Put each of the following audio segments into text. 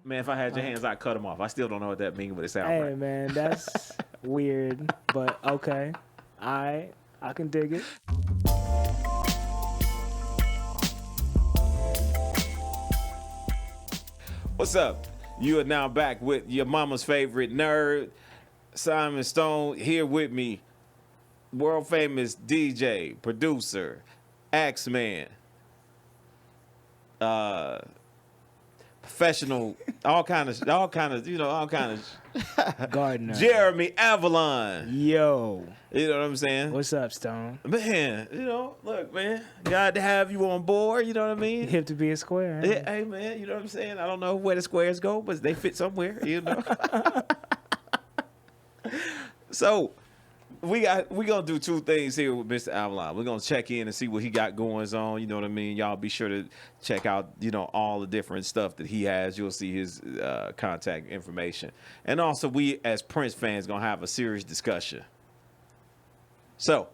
Man, if I had your hands, I'd cut them off. I still don't know what that means, but it sounds Hey, right. man, that's weird, but okay. I can dig it. What's up? You are now back with your mama's favorite nerd, Simon Stone, here with me, world famous DJ, producer, Axeman, professional, all kind of, Gardner. Jeremy Avalon. Yo. You know what I'm saying? What's up, Stone? Man, look, man, glad to have you on board. You know what I mean? Hip to be a square. Yeah, hey, man, you know what I'm saying? I don't know where the squares go, but they fit somewhere, you know? So, we gonna do two things here with Mr. Avalon. We're gonna check in and see what he got going on. You know what I mean? Y'all be sure to check out, all the different stuff that he has. You'll see his contact information. And also, we as Prince fans gonna have a serious discussion. So,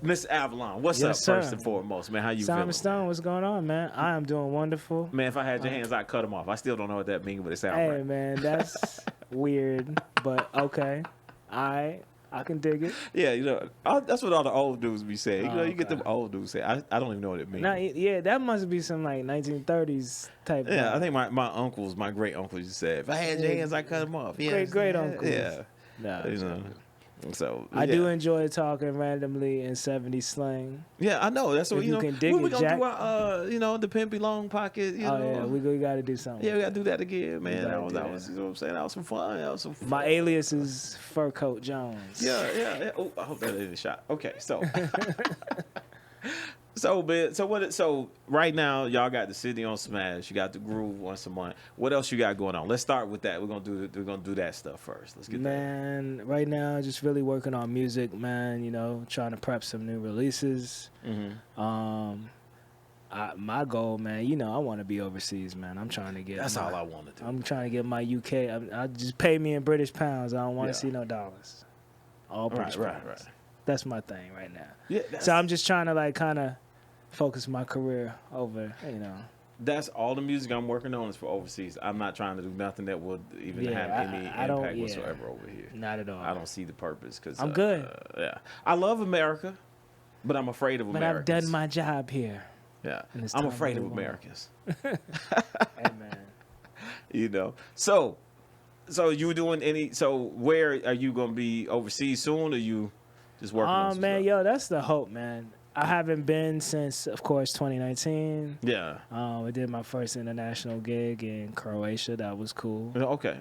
Mr. Avalon, what's up first and foremost, man? How you Simon feeling? Stone, what's going on, man? I am doing wonderful. Man, if I had your hands, I'd cut them off. I still don't know what that means, but it sounds Hey, right. man, that's weird, but okay. I can dig it. Yeah, that's what all the old dudes be saying. You get okay. them old dudes say. I don't even know what it means. Now, yeah, that must be some like 1930s type. Yeah, I think my uncles, my great uncles, just said, if I had your hands, I'd cut them off. Yeah, Great uncles. Yeah. Nah, So I do enjoy talking randomly in 70s slang. Yeah, I know. That's what If you can dig when we it, gonna Jack. do our, the Pimpy Long Pocket. Yeah, we got to do something. Yeah, we gotta do that again, man. That was, Yeah. you know what I'm saying? That was some fun. My alias is Fur Coat Jones. Yeah. Oh, I hope that isn't shot. Okay, so. So right now y'all got the city on smash. You got the groove once a month. What else you got going on? Let's start with that. We're gonna do that stuff first. Let's get Man, right now just really working on music, man. Trying to prep some new releases. Mm-hmm. My goal, man. I want to be overseas, man. I'm trying to get. That's all I want to do. I'm trying to get my UK. I just pay me in British pounds. I don't want to see no dollars. All British pounds. Right. That's my thing right now. Yeah. So I'm just trying to kind of focus my career over, That's all the music I'm working on is for overseas. I'm not trying to do nothing that will even have any impact whatsoever over here. Not at all. I don't see the purpose because I'm good. Yeah, I love America, but I'm afraid of Americans. But I've done my job here. Yeah, I'm afraid of Americans. Hey, man. So you doing any? So where are you gonna be overseas soon? Or you just working on some man, stuff? that's the hope, man. I haven't been since, of course, 2019. Yeah. I did my first international gig in Croatia. That was cool. Okay.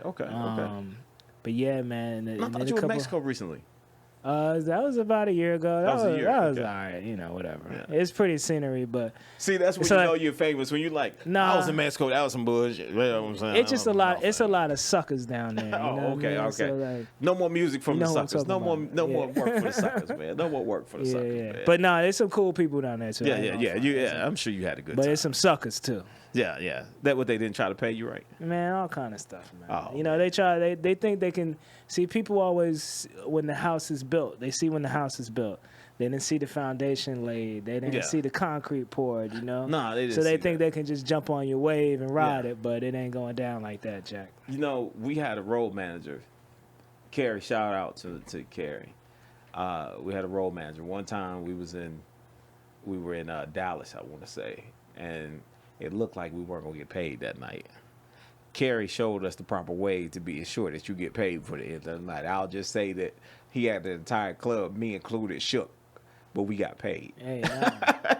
But yeah, man. I thought you were in Mexico recently. That was about a year ago. That was okay. all right, whatever. Yeah. It's pretty scenery, but see, that's when you know you're famous. When you like, I was in Mexico, that was some bullshit. You know what I'm saying? It's just a lot. It's a lot of suckers down there. Okay. So, no more music from the suckers. No more work for the suckers, man. No more work for the suckers. Yeah. Man. But there's some cool people down there too. Yeah. I'm sure you had a good time. But there's some suckers too. Yeah. That what they didn't try to pay you, right? Man, all kind of stuff, man. Oh, They think they can see. People always, when the house is built, they see when the house is built. They didn't see the foundation laid. They didn't see the concrete poured, Nah, they didn't. So they think they can just jump on your wave and ride it, but it ain't going down like that, Jack. We had a road manager, Carrie. Shout out to Carrie. We had a road manager. One time we were in Dallas, I want to say, and it looked like we weren't gonna get paid that night. Carrie showed us the proper way to be assured that you get paid for the end of the night. I'll just say that he had the entire club, me included, shook, but we got paid. Hey,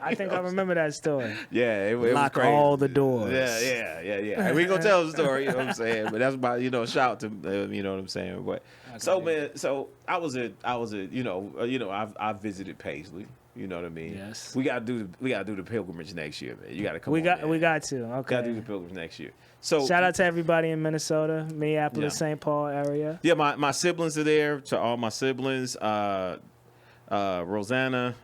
I think I remember that story. Yeah, it was Lock crazy. all the doors. Yeah. We gonna tell the story, you know what I'm saying? But that's about shout out to you know what I'm saying. But I was at I visited Paisley. You know what I mean? Yes. We gotta do the pilgrimage next year, man. You gotta come. We got to. Okay. Gotta do the pilgrimage next year. So shout out to everybody in Minnesota, Minneapolis, Yeah. St. Paul area. Yeah, my siblings are there. To all my siblings, Rosanna,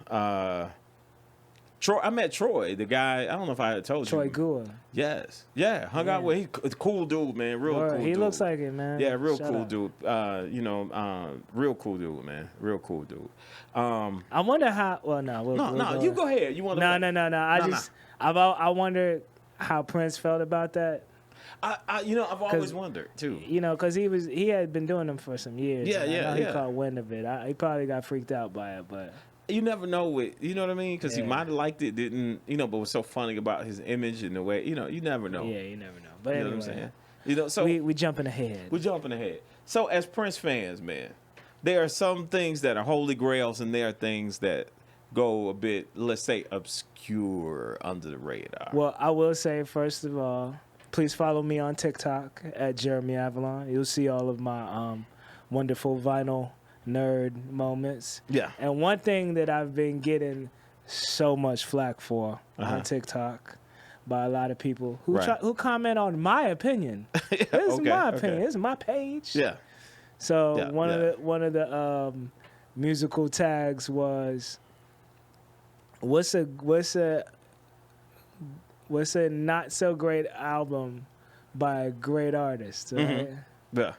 Troy. I met Troy, the guy. I don't know if I had told Troy you. Gould. Yes. Yeah. Hung out with. He's a cool dude, man. Real cool. He dude. looks like it, man. Yeah, real Shout cool out. dude. Real cool dude, man. Real cool dude. I wonder how. Well, no. We'll You go ahead. You want to? No. I wonder how Prince felt about that. I've always wondered too. You know, because he had been doing them for some years. Yeah, and I know yeah. He caught wind of it. He probably got freaked out by it, but You never know it. You know what I mean? Because he Yeah. might have liked it, didn't. But what's so funny about his image and the way, you never know. yeah, you never know. But You know anyway, what I'm saying? So we jumping ahead. we're jumping ahead. So as Prince fans, man, there are some things that are holy grails, and there are things that go a bit, let's say, obscure under the radar. Well, I will say, first of all, please follow me on TikTok at Jeremy Avalon. You'll see all of my wonderful vinyl nerd moments. Yeah. And one thing that I've been getting so much flack for Uh-huh. on TikTok by a lot of people who Right. who comment on my opinion. This is okay, my okay. opinion. This is my page. Yeah. So Yeah, one of the musical tags was what's a not so great album by a great artist, right? Yeah.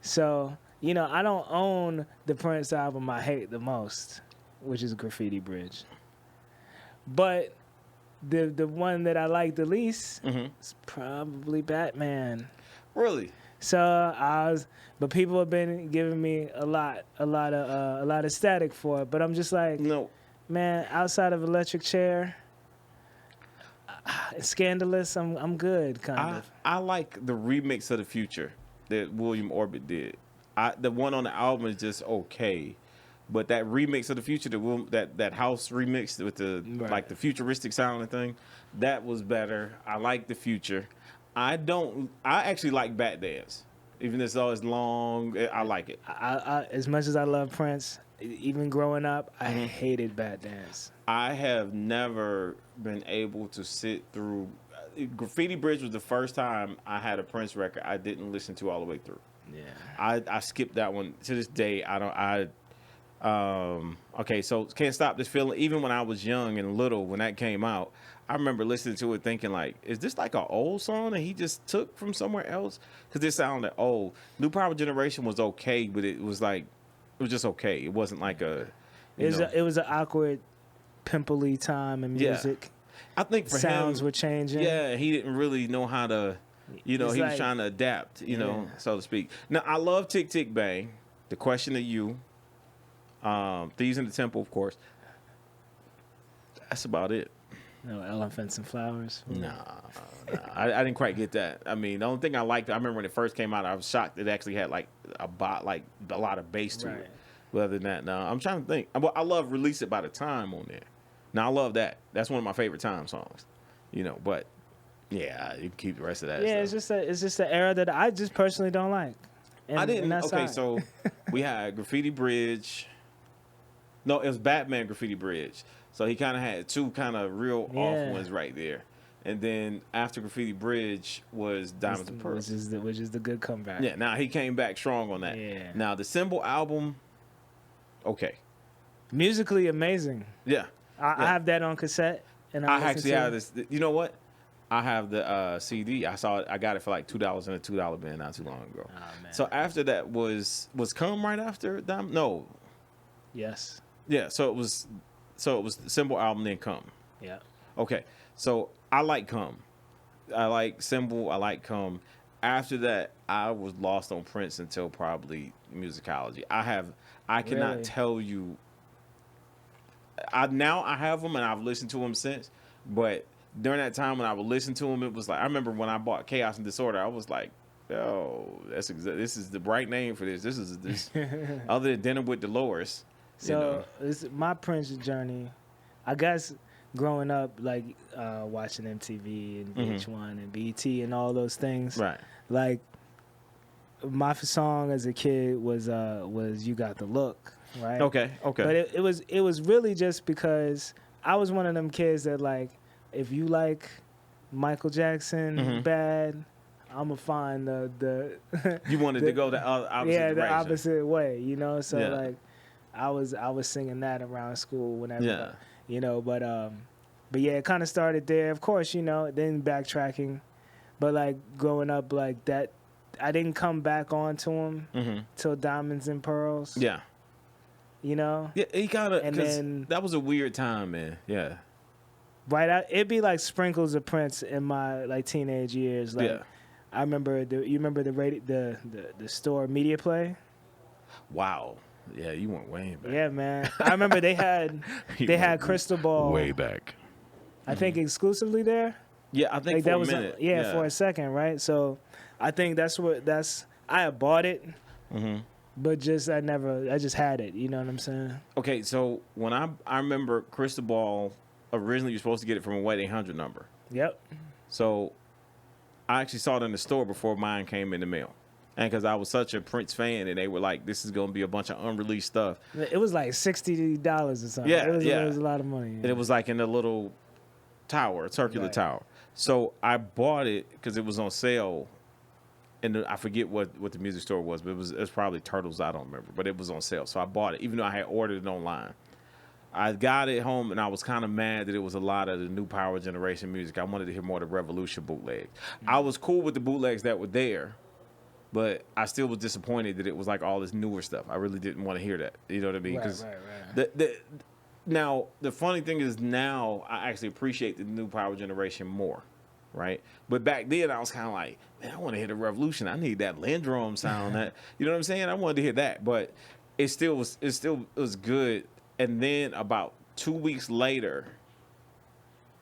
So, I don't own the Prince album I hate the most, which is Graffiti Bridge. But the one that I like the least is probably Batman. Really? So but people have been giving me a lot of static for it. But I'm just like, No. man, outside of Electric Chair, Scandalous, I'm good, kind of. I like the remix of The Future that William Orbit did. The one on the album is just okay, but that remix of The Future, that house remix with the Right. like the futuristic sounding thing, that was better. I like The Future. I actually like Bat Dance, even though it's long. I like it. I as much as I love Prince, even growing up, I hated Bat Dance. I have never been able to sit through. Graffiti Bridge was the first time I had a Prince record I didn't listen to all the way through. Yeah. I skipped that one to this day. Okay, so Can't Stop This Feeling. Even when I was young and little, when that came out, I remember listening to it thinking like, is this like an old song that he just took from somewhere else? Because it sounded old. New Power Generation was okay, but it was just okay. It wasn't like It was an awkward, pimply time in Yeah. music. I think for Sounds him, were changing. yeah, he didn't really know how to, he was like- trying to adapt, Yeah. so to speak. Now, I love Tick Tick Bang, The Question of You, Thieves in the Temple, of course. That's about it. No Elephants and Flowers. Nah, I didn't quite get that. I mean, the only thing I liked, I remember when it first came out, I was shocked it actually had like a lot of bass to Right. it. But other than that, no, I'm trying to think. I love Release It by the Time on there. Now, I love that. That's one of my favorite Time songs. But yeah, you can keep the rest of that. Yeah, stuff. it's just an era that I just personally don't like. And, I didn't. and that's Okay, all. so we had Graffiti Bridge. No, it was Batman Graffiti Bridge. So he kind of had two kind of real Yeah. off ones right there. And then after Graffiti Bridge was Diamonds and Pearls. which is the good comeback. Yeah, now he came back strong on that. Yeah. Now the Symbol album, okay. Musically amazing. Yeah. I have that on cassette, and I listen actually to have it. this. You know what? I have the CD. I saw it. I got it for like $2 in a $2 bin not too long ago. Oh, man. So after that was Come right after Diamond? No. Yes. Yeah, so it was the Symbol album, then Come. Yeah. Okay, so I like Come. I like Symbol. I like Come. After that, I was lost on Prince until probably Musicology. I cannot Really? tell you. I have them and I've listened to them since, but during that time when I would listen to them, it was like I remember when I bought Chaos and Disorder, I was like, "Yo, this is the right name for this. This is this." Other than Dinner with Dolores. So it's my Prince journey. I guess growing up, like watching MTV and VH1 and BET and all those things. Right. Like my song as a kid was "You Got the Look," right? Okay. But it was really just because I was one of them kids that like, if you like Michael Jackson bad, I'm gonna find the You wanted to go the opposite yeah, the direction. opposite way, So Yeah. like, I was singing that around school whenever, Yeah. But yeah, it kind of started there. Of course, then backtracking, but like growing up like that, I didn't come back onto him till Diamonds and Pearls. Yeah. Yeah, he kind of. And then- that was a weird time, man. Yeah. right. It'd be like sprinkles of Prince in my like teenage years. Like Yeah. I remember you remember the store Media Play? Wow. Yeah, you went way back. Yeah, man. I remember they had Crystal Ball. Way back. I think exclusively there. Yeah, I think Like for that a was minute. for a second, right? So I think I had bought it, but I just had it. You know what I'm saying? Okay, so when I remember Crystal Ball, originally you're supposed to get it from a 1-800 number. Yep. So I actually saw it in the store before mine came in the mail. And because I was such a Prince fan, and they were like, this is going to be a bunch of unreleased stuff. It was like $60 or something. Yeah, it was yeah. a lot of money. And it was like in a little tower, circular Right. tower. So I bought it because it was on sale. And I forget what the music store was, but it was probably Turtles. I don't remember. But it was on sale. So I bought it, even though I had ordered it online. I got it home, and I was kind of mad that it was a lot of the new Power Generation music. I wanted to hear more of the Revolution bootlegs. I was cool with the bootlegs that were there, but I still was disappointed that it was like all this newer stuff. I really didn't want to hear that. You know what I mean? Right. Now, the funny thing is now I actually appreciate the new Power Generation more, right? But back then I was kind of like, man, I want to hear the Revolution. I need that Lindrum sound. That you know what I'm saying? I wanted to hear that, but it still was good. And then about 2 weeks later,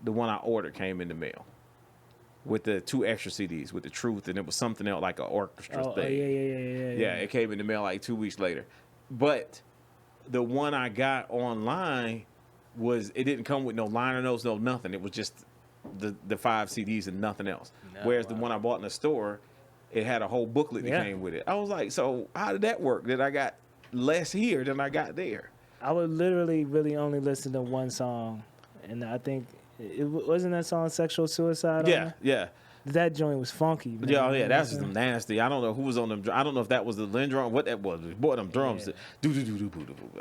the one I ordered came in the mail with the 2 extra CDs with the Truth, and it was something else like an orchestra thing. Yeah, it came in the mail like 2 weeks later. But the one I got online it didn't come with no liner notes, no nothing. It was just the 5 CDs and nothing else. Whereas the one I bought in the store, it had a whole booklet that came with it. I was like, so how did that work? That I got less here than I got there? I would literally really only listen to one song, and I think it wasn't that song "Sexual Suicide." Yeah. That joint was funky. Man. Yeah, that's just nasty. I don't know who was on them. I don't know if that was the Lindrum, what that was. Boy, them drums.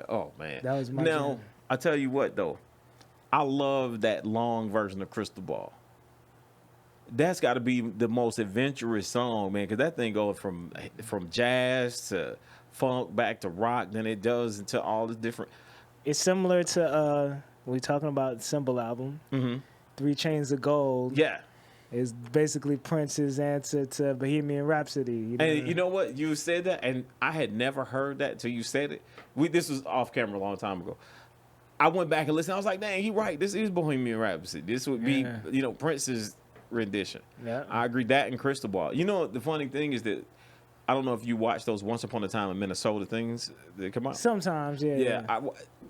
Oh man, that was my now. jam. I tell you what though, I love that long version of Crystal Ball. That's got to be the most adventurous song, man, because that thing goes from jazz to funk back to rock, then it does into all the different. It's similar to we talking about Symbol album, 3 Chains of Gold. Yeah. Is basically Prince's answer to Bohemian Rhapsody. You know? And you know what? You said that, and I had never heard that until you said it. This was off camera a long time ago. I went back and listened. I was like, dang, he right. This is Bohemian Rhapsody. This would be, Prince's rendition. Yeah. I agree. That and Crystal Ball. You know, the funny thing is that I don't know if you watch those Once Upon a Time in Minnesota things that come out. Sometimes, yeah.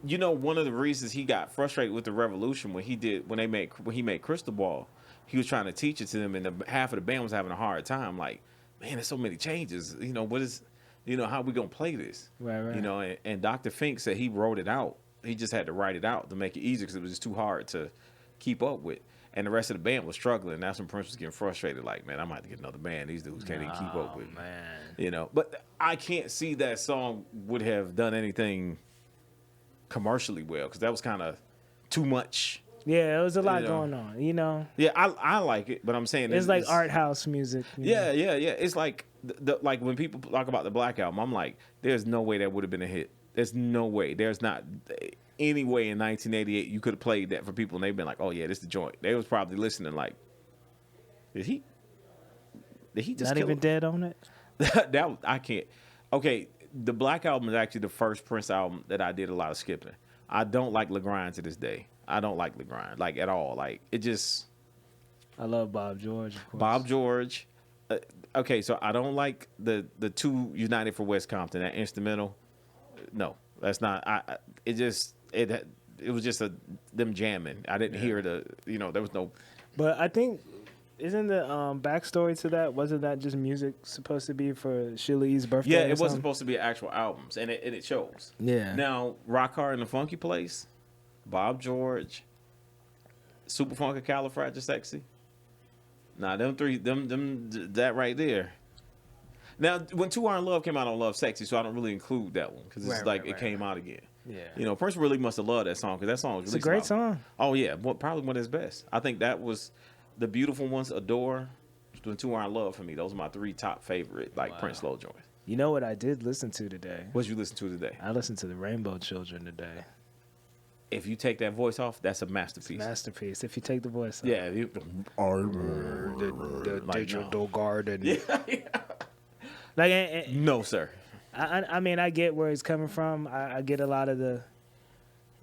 One of the reasons he got frustrated with the Revolution when he made Crystal Ball, he was trying to teach it to them, and half of the band was having a hard time. Like, man, there's so many changes. How we gonna play this? Right. And Dr. Fink said he wrote it out. He just had to write it out to make it easier because it was just too hard to keep up with. And the rest of the band was struggling. That's when Prince was getting frustrated. Like, man, I might have to get another band. These dudes can't even keep up with me. Man. But I can't see that song would have done anything commercially well because that was kind of too much. Yeah, there was a lot going on. Yeah, I like it, but I'm saying it's like art house music. Yeah. It's like like when people talk about the Black Album, I'm like, there's no way that would have been a hit. There's no way. There's not any way in 1988 you could have played that for people and they've been like, oh yeah, this is the joint. They was probably listening like, did he just not even dead on it? that I can't. Okay, the Black Album is actually the first Prince album that I did a lot of skipping. I don't like Le Grind to this day. I don't like Le Grind like at all. Like it just. I love Bob George. Of course. Bob George. Okay, so I don't like the 2 United for West Compton, that instrumental. No, that's not. It was just them jamming. I didn't hear there was no. But I think isn't the backstory to that, wasn't that just music supposed to be for Sheila's birthday? Yeah, it wasn't supposed to be actual albums, and it shows. Yeah. Now, Rock Hard in the Funky Place, Bob George, Super Funkadacalifragisexy. Nah, them three, that right there. Now, when 2 Iron Love came out on Love Sexy, so I don't really include that one because it's it came out again. Yeah. Prince really must have loved that song because that song was It's a great about, song. Oh, yeah. Probably one of his best. I think that was The Beautiful Ones, Adore, and 2 Iron Love for me. Those are my 3 top favorite, Prince slow joints. You know what I did listen to today? What did you listen to today? I listened to the Rainbow Children today. If you take that voice off, that's a masterpiece. Masterpiece. If you take the voice off. Yeah. The digital garden. Yeah. Like, no, sir. I mean, I get where he's coming from. I get a lot of the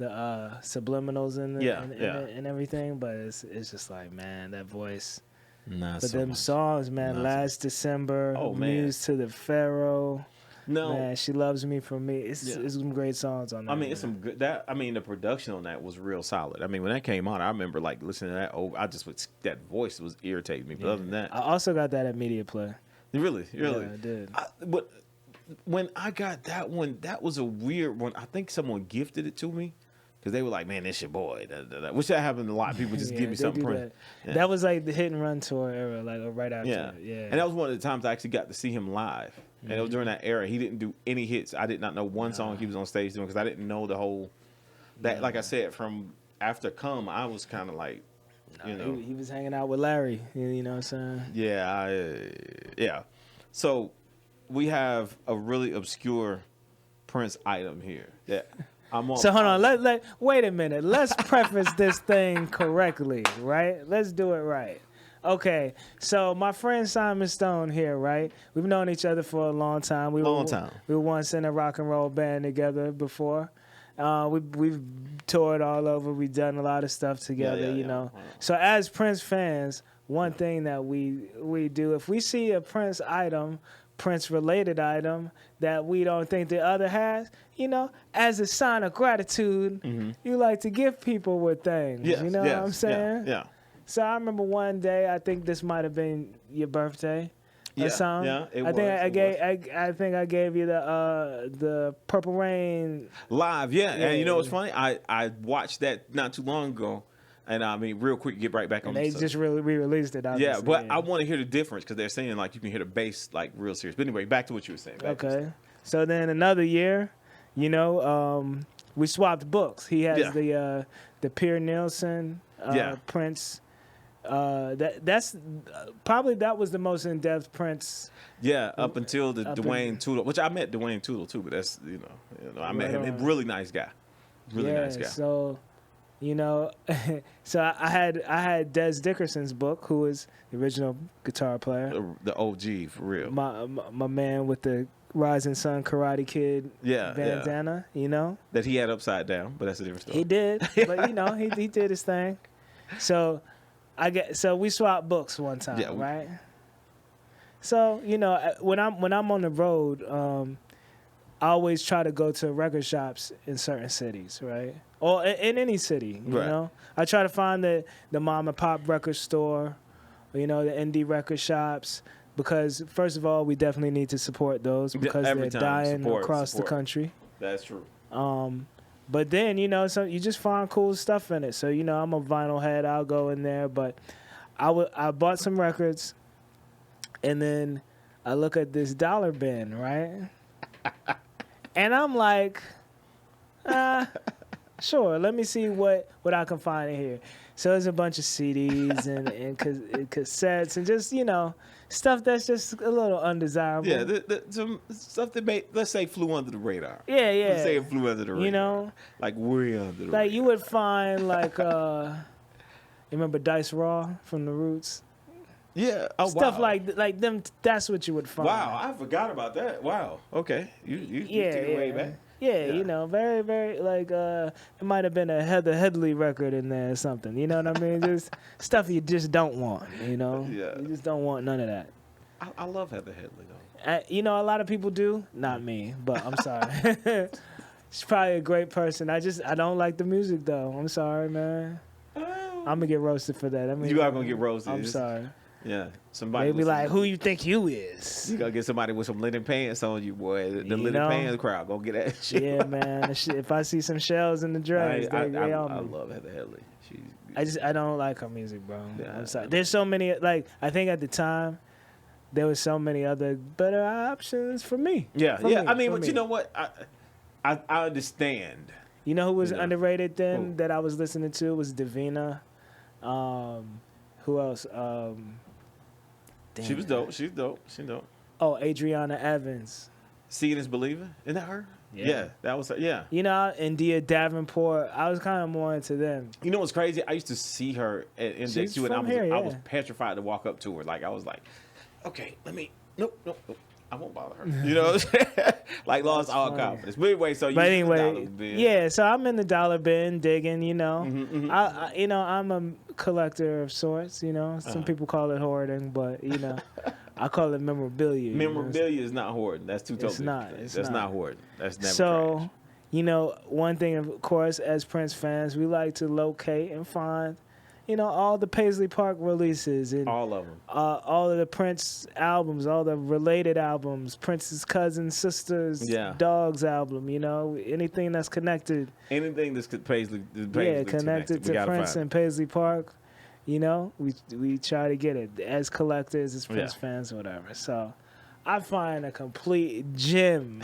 subliminals and everything, but it's just like, man, that voice. Not but so them much. songs, man, Last December, Muse to the Pharaoh. No, man, She Loves Me for Me. It's some great songs on that. I mean, it's some good. The production on that was real solid. I mean, when that came on, I remember like listening to that. Oh, that voice was irritating me. But other than that, I also got that at Media Play. Really, Yeah, I did. But when I got that one, that was a weird one. I think someone gifted it to me. Because they were like, man, this your boy. Which that happened to a lot of people. Just give me something. That was like the Hit and Run tour era, like right after. Yeah. And that was one of the times I actually got to see him live. And it was during that era. He didn't do any hits. I did not know one song he was on stage doing because I didn't know the whole. Like I said, from after Come, I was kind of like, he was hanging out with Larry. You know what I'm saying? Yeah. So we have a really obscure Prince item here. So hold on, wait a minute. Let's preface this thing correctly, right? Let's do it right. Okay, so my friend Simon Stone here, right? We've known each other for a long time. We were once in a rock and roll band together before. We've toured all over. We've done a lot of stuff together, you know. So as Prince fans, one thing that we do, if we see a Prince item, Prince-related item that we don't think the other has, as a sign of gratitude, you like to give people with things. You know what I'm saying? Yeah. So I remember one day, I think this might have been your birthday or something. Yeah, I think I gave you the Purple Rain live. Yeah, and you know what's funny? I watched that not too long ago. And I mean, real quick, get right back on. And they just re-released it. Yeah, but I want to hear the difference because they're saying like you can hear the bass like real serious. But anyway, back to what you were saying. Okay. So then another year, we swapped books. He has the Pierre Nielsen Prince. That's probably that was the most in-depth Prince. Yeah, up until the Dwayne Tootle, which I met Dwayne Tootle too. But that's I met him. A really nice guy. Really nice guy. So. So I had Des Dickerson's book, who was the original guitar player, the OG for real. My man with the Rising Sun Karate Kid bandana, that he had upside down, but that's a different story. He did, but he did his thing. So we swapped books one time, right? So when I'm on the road, I always try to go to record shops in certain cities, right? Or in any city, you know? I try to find the mom and pop record store, the indie record shops, because first of all, we definitely need to support those because they're dying across the country. That's true. But then, so you just find cool stuff in it. So, I'm a vinyl head. I'll go in there. But I bought some records, and then I look at this dollar bin, right? And I'm like, sure, let me see what I can find in here. So there's a bunch of CDs and cassettes and just, stuff that's just a little undesirable. Yeah, some stuff that let's say, flew under the radar. Yeah. Let's say it flew under the radar. Like way under the radar. Like you would find you remember Dice Raw from The Roots? Yeah. Stuff like them, that's what you would find. Wow, I forgot about that. Wow. Okay. You took it way back. Yeah, very, very, it might have been a Heather Headley record in there or something. You know what I mean? Just stuff you just don't want, Yeah. You just don't want none of that. I love Heather Headley, though. A lot of people do. Not me, but I'm sorry. She's probably a great person. I don't like the music, though. I'm sorry, man. I'm going to get roasted for that. You are going to get roasted. I'm sorry. Yeah, somebody. They be like, "Who you think you is?" You gotta get somebody with some linen pants on you, boy. The linen pants crowd gonna get that shit. Yeah, man. If I see some shells in the dress, they on me. I love Heather Headley. I don't like her music, bro. Yeah, I'm sorry. There's so many. I think at the time, there was so many other better options for me. Yeah. I mean, but you know what? I understand. You know who was underrated then that I was listening to was Davina. Who else? She was dope. She's dope. Oh, Adriana Evans. Seeing is believing. Isn't that her? Yeah, that was her. Yeah. You know, and Dia Davenport, I was kind of more into them. You know what's crazy? I used to see her at Index She's too, and from here, I yeah. was petrified to walk up to her. Like I was like, okay, nope. I won't bother her. You know what I'm saying? Like lost all funny. confidence. But anyway, so you But in the dollar anyway, bin. yeah. So I'm in the dollar bin digging. You know, Mm-hmm. I you know, I'm a collector of sorts. You know, some people call it hoarding, but you know, I call it memorabilia. You know? Memorabilia is not hoarding. That's too totally not. different. It's That's not. not hoarding. That's never So, trash. you know, one thing, of course, as Prince fans, we like to locate and find, you know, all the Paisley Park releases and All of them. all of the Prince albums, all the related albums, Prince's cousins, sisters, dogs album, you know, anything that's connected. Anything that's Paisley Connected to Prince and Paisley Park, you know, we try to get it as collectors, as Prince fans, whatever. So I find a complete gem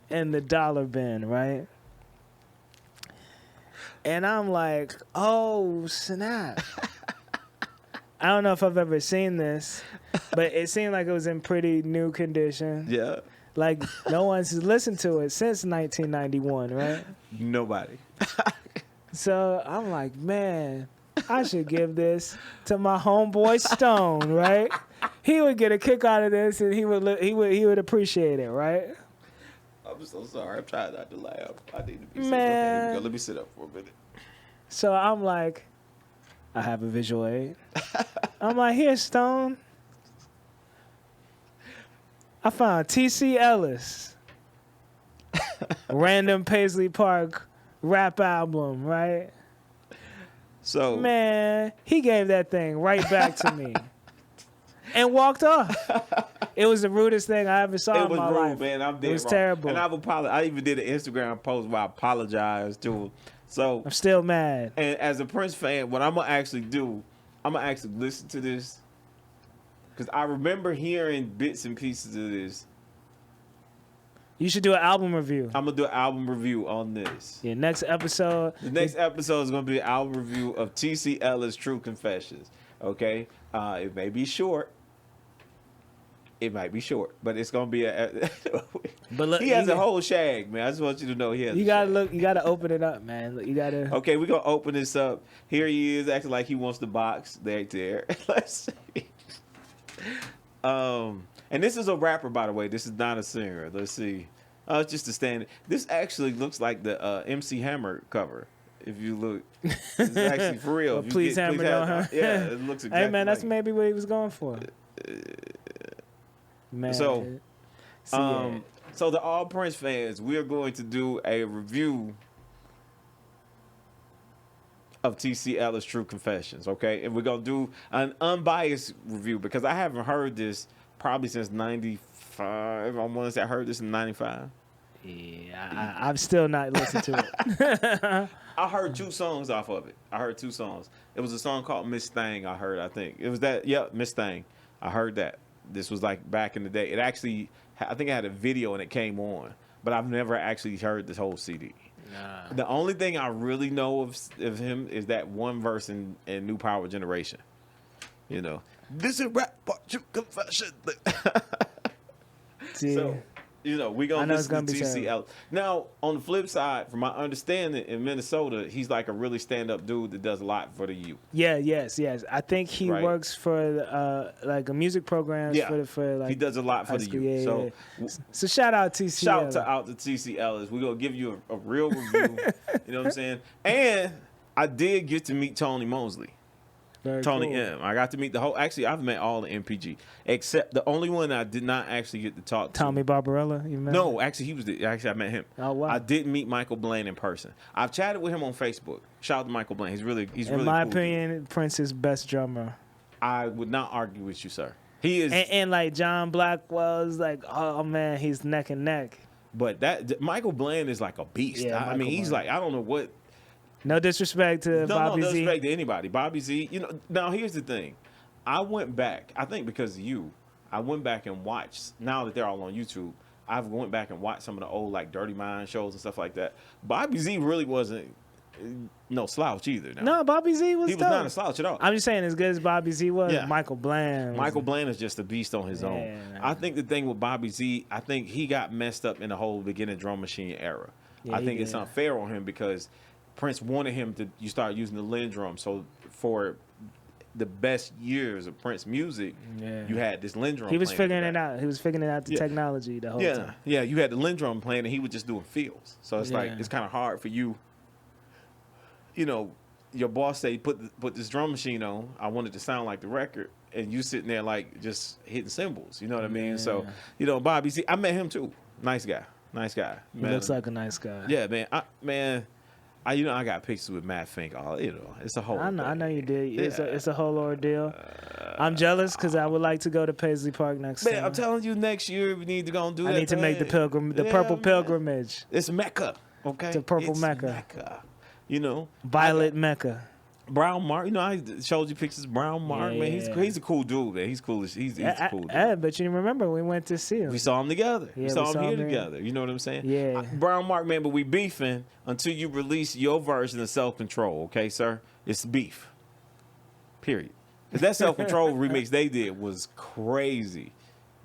in the dollar bin, right? And I'm like, oh, snap. I don't know if I've ever seen this, but it seemed like it was in pretty new condition. Yeah. Like, no one's listened to it since 1991, right? Nobody. So I'm like, man, I should give this to my homeboy Stone, right? He would get a kick out of this, and he would appreciate it, right? I'm so sorry. I'm trying not to laugh. I need to be Man. Okay, here we go. Let me sit up for a minute. So I'm like, I have a visual aid. I'm like, here, Stone. I found T.C. Ellis, random Paisley Park rap album, right? So Man, he gave that thing right back to me and walked off. It was the rudest thing I ever saw it was in my rude, life. man. I'm dead It was wrong. terrible. And I even did an Instagram post where I apologized to him. So I'm still mad. and as a Prince fan, what I'm gonna actually do, I'm gonna actually listen to this because I remember hearing bits and pieces of this. You should do an album review. I'm gonna do an album review on this. Yeah, next episode. The next episode is gonna be an album review of T.C. Ellis' True Confessions. Okay, it may be short. It might be short, but it's gonna be a. But look, he has a whole shag, man. I just want you to know he has. You a gotta shag. look. You gotta open it up, man. Look, you gotta. Okay, we're gonna open this up. Here he is, acting like he wants the box. There. Let's see. And this is a rapper, by the way. This is not a singer. Let's see. It's just a standard. This actually looks like the MC Hammer cover. If you look, it's actually for real. Well, please Hammer, yeah, it looks exactly. Hey man, that's like maybe what he was going for. Man. So, yeah. So the All Prince fans, we are going to do a review of T.C. Ellis' True Confessions, okay? And we're going to do an unbiased review because I haven't heard this probably since 95. I want to say I heard this in 95. Yeah, I've still not listened to it. I heard 2 songs off of it. I heard 2 songs. It was a song called Miss Thing I heard, I think. It was that, Miss Thing. I heard that. This was like back in the day. It actually, I think it had a video and it came on, but I've never actually heard this whole CD. Nah. The only thing I really know of him is that one verse in New Power Generation. You know, this is rap part True Confession. So, you know, we're going to listen to T.C. Ellis. Now, on the flip side, from my understanding, in Minnesota, he's like a really stand-up dude that does a lot for the youth. Yeah, yes. I think he works for like a music program. Yeah, for like he does a lot for the youth. So shout out T.C. Shout out to T.C. Ellis. We're going to give you a real review. You know what I'm saying? And I did get to meet Tony Mosley. Very Tony cool. M. I got to meet the whole. Actually, I've met all the MPG except the only one I did not actually get to talk to. Tommy Barbarella. You met? No, actually, he was. Actually, I met him. Oh wow! I didn't meet Michael Blaine in person. I've chatted with him on Facebook. Shout out to Michael Blaine. He's really. In my cool opinion, dude. Prince's best drummer. I would not argue with you, sir. He is. And like John Blackwell's like, oh man, he's neck and neck. But that Michael Blaine is like a beast. Yeah, I mean, he's Blaine. like I don't know what. No disrespect to Bobby no Z. disrespect to anybody. Bobby Z. You know. Now here's the thing. I went back. I think because of you, I went back and watched. Now that they're all on YouTube, I've went back and watched some of the old like Dirty Mind shows and stuff like that. Bobby Z really wasn't. no slouch either. No, Bobby Z was he was dope. not a slouch at all. I'm just saying, as good as Bobby Z was, Yeah. Michael Bland. Michael Bland is just a beast on his own. Man. I think the thing with Bobby Z, I think he got messed up in the whole beginning drum machine era. Yeah, I think he it's did. unfair on him because Prince wanted him to you start using the Lynn drum. So for the best years of Prince music, you had this Lynn drum. He was playing in figuring the it back. out. He was figuring out the technology the whole time. Yeah, you had the Lynn drum playing and he was just doing feels. So it's like Yeah. it's kind of hard for you. You know, your boss say put this drum machine on. I want it to sound like the record, and you sitting there like just hitting cymbals. You know what I mean? So you know, Bobby Z, I met him too. Nice guy. He looks like a nice guy. Yeah, man. I got pictures with Matt Fink. All it's a whole. I know you did. Yeah. It's a whole ordeal. I'm jealous because I would like to go to Paisley Park next Man, time. I'm telling you, next year we need to go and do that. I need to make the purple man. pilgrimage. It's Mecca, okay? It's a purple Mecca. You know, Violet Mecca. Brown Mark. You know, I showed you pictures. of Brown Mark, man. Yeah. He's a cool dude, man. He's cool. He's a cool dude. But you remember we went to see him. We saw him together. Yeah, we saw him here together. You know what I'm saying? Yeah. Brown Mark, man, but we beefing until you release your version of Self Control, okay, sir? It's beef. Period. 'Cause that Self Control remix they did was crazy.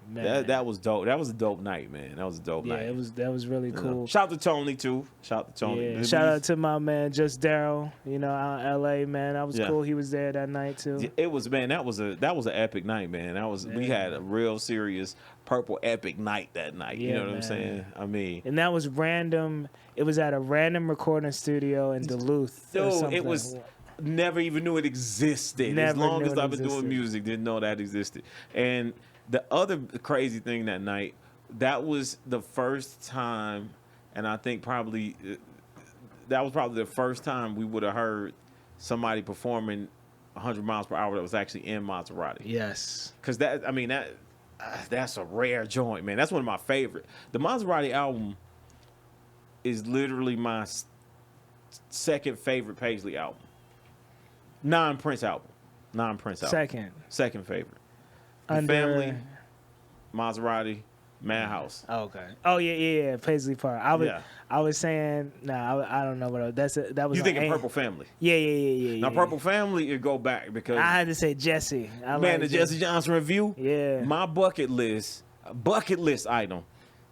Man. That was dope. That was a dope night, man. That was a dope night. That was really You know. cool. Shout out to Tony too. Shout out to Tony. Yeah. Shout out to my man Just Daryl, out in LA, man. That was cool. He was there that night too. Yeah, it was, man. That was an epic night, man. We had a real serious purple epic night that night. Yeah, you know what man. I'm saying? I mean, And that was random. It was at a random recording studio in Duluth. or dude, something. it was. Never even knew it existed. Never as long knew as it I've been existed. doing music, didn't know that existed. And the other crazy thing that night, that was the first time, and I think that was probably the first time we would have heard somebody performing 100 miles per hour that was actually in Maserati. Yes. Because that's a rare joint, man. That's one of my favorite. The Maserati album is literally my second favorite Paisley album. Non-Prince album. Second favorite. The Under Family, Maserati, Madhouse. Oh, okay. Oh yeah. Paisley Park. I was saying, I don't know what that was. You thinking Purple Family? Yeah. Now Purple Family, it go back because I had to say Jesse. the Jesse Johnson review. Yeah. My bucket list item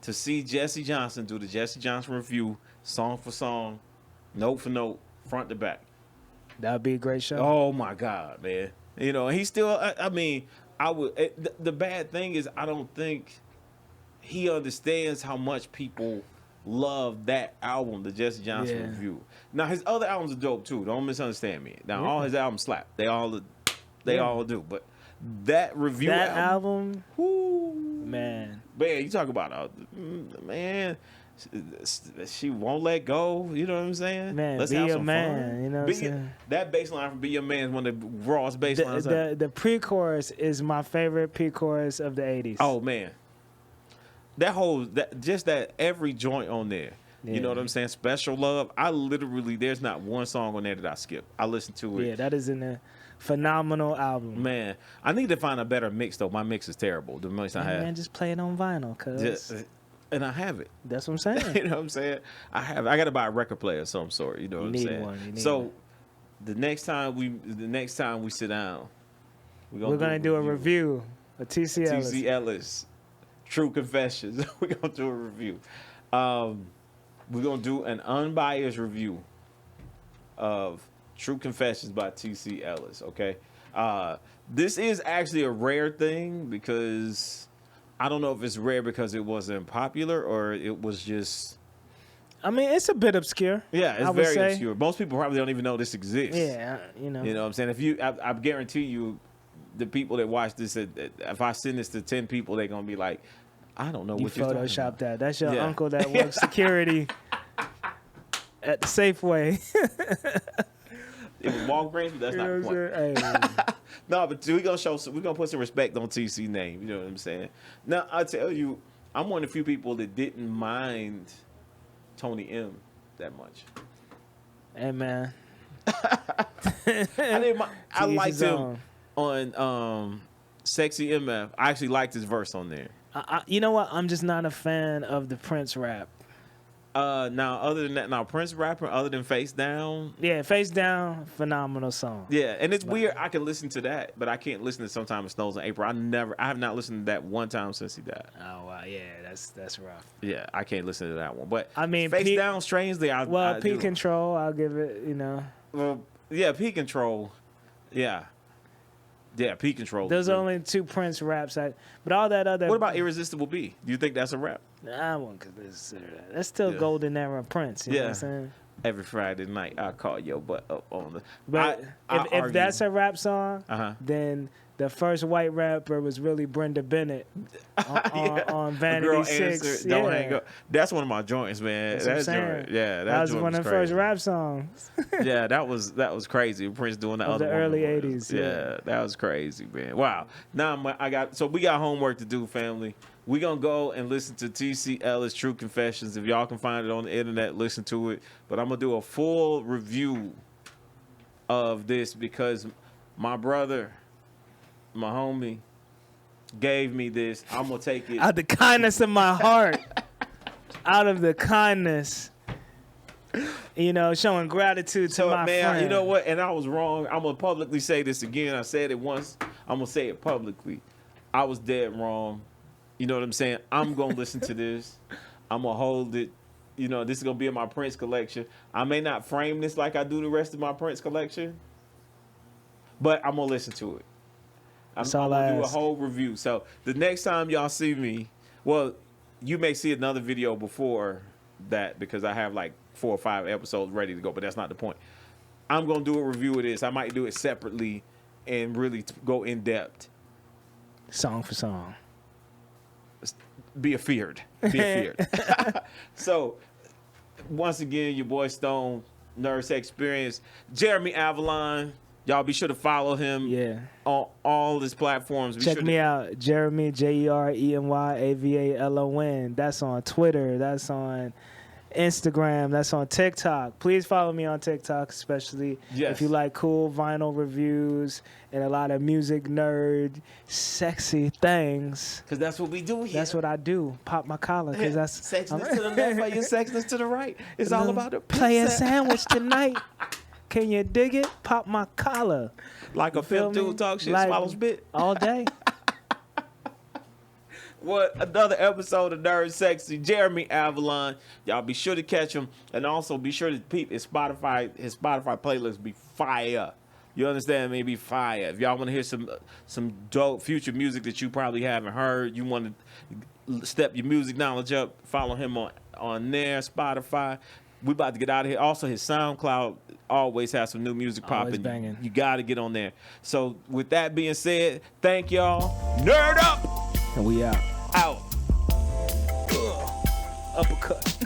to see Jesse Johnson do the Jesse Johnson review, song for song, note for note, front to back. That would be a great show. Oh my God, man! He's still. I mean, I would. The bad thing is, I don't think he understands how much people love that album, the Jesse Johnson review. Now his other albums are dope too. Don't misunderstand me. Now all his albums slap. They all do. But that review album, whoo, man, you talk about man. She won't let go. You know what I'm saying? Man, Let's be have a some man. fun. You know what I'm saying? That bass line from Be Your Man is one of the rawest bass lines ever. The pre-chorus is my favorite pre-chorus of the 80s. Oh man, that every joint on there. Yeah. You know what I'm saying? Special Love. There's not one song on there that I skip. I listen to it. Yeah, that is a phenomenal album. Man, I need to find a better mix though. My mix is terrible. The mix I have. Man, just play it on vinyl, cuz. And I have it. That's what I'm saying. You know what I'm saying? I got to buy a record player of some sort. You know what I'm saying? You need so one. the next time we sit down, we're gonna do a review of TC Ellis. TC Ellis, True Confessions. We're gonna do a review. We're gonna do an unbiased review of True Confessions by TC Ellis. Okay, this is actually a rare thing because I don't know if it's rare because it wasn't popular or it was just. I mean, it's a bit obscure. Yeah, it's very obscure. Most people probably don't even know this exists. Yeah, You know what I'm saying? I guarantee you, the people that watch this, if I send this to 10 people, they're gonna be like, I don't know what you're talking about. Photoshopped that. That's your uncle that works security at the Safeway. It was Walgreens, but that's not the point. Hey. No, but we're gonna put some respect on TC name. You know what I'm saying? Now I tell you, I'm one of the few people that didn't mind Tony M that much. Hey man, I liked him on Sexy MF. I actually liked his verse on there. you know what? I'm just not a fan of the Prince rap. Now other than that, now Prince rapper other than Face Down. Yeah, Face Down, phenomenal song. Yeah, and it's weird. I can listen to that, but I can't listen to Sometimes It Snows in April. I have not listened to that one time since he died. Oh wow, yeah, that's rough. Yeah, I can't listen to that one. But I mean, Face Down, strangely, I P do. Control, I'll give it. You know, Well, yeah, P Control. Yeah, P Control. those are only 2 Prince raps. But all that other. What about Irresistible B? Do you think that's a rap? I won't consider that. That's still Yeah. golden era Prince. You know what Yeah. I'm saying? Every Friday night, I call your butt up on the. But if that's a rap song, then the first white rapper was really Brenda Bennett on Vanity Girl 6. Answer, Don't hang up. That's one of my joints, man. That's what I'm saying. joint, yeah, That was joint one of the first rap songs. Yeah, that was crazy. Prince doing the Of other the one early was- 80s, Yeah. yeah. That was crazy, man. Wow. Now we got homework to do, family. We gonna go and listen to TC Ellis' True Confessions. If y'all can find it on the internet, listen to it. But I'm gonna do a full review of this because my brother, my homie, gave me this. I'm gonna take it. Out of the kindness of my heart. Out of the kindness. You know, showing gratitude to my man, friend. you know what? And I was wrong. I'm gonna publicly say this again. I said it once. I'm gonna say it publicly. I was dead wrong. You know what I'm saying? I'm gonna listen to this. I'm gonna hold it. You know, this is gonna be in my Prince collection. I may not frame this like I do the rest of my Prince collection, but I'm gonna listen to it. I'm gonna do a whole review. So the next time y'all see me, well, you may see another video before that because I have like 4 or 5 episodes ready to go, but that's not the point. I'm gonna do a review of this. I might do it separately and really go in depth. Song for song. Be afeared. Be afeared. So, once again, your boy Stone, Nurse Experience, Jeremy Avalon. Y'all be sure to follow him on all his platforms. Check me out, Jeremy, JeremyAvalon. That's on Twitter. That's on Instagram. That's on TikTok. Please follow me on TikTok, especially if you like cool vinyl reviews and a lot of music nerd, sexy things. Because that's what we do here. That's what I do. Pop my collar. Because that's sexiness to the left or your sexiness to the right. It's all about the play a sandwich tonight. Can you dig it? Pop my collar. Like a film dude talk shit, like, swallows bit. All day. What another episode of Nerd Sexy. Jeremy Avalon. Y'all be sure to catch him. And also be sure to peep his Spotify playlist be fire. You understand me? Be fire. If y'all want to hear some dope future music that you probably haven't heard, you want to step your music knowledge up, follow him on there, Spotify. We about to get out of here. Also, his SoundCloud always has some new music popping. Banging. You got to get on there. So, with that being said, thank y'all. Nerd up! And we out. Out. Uppercut.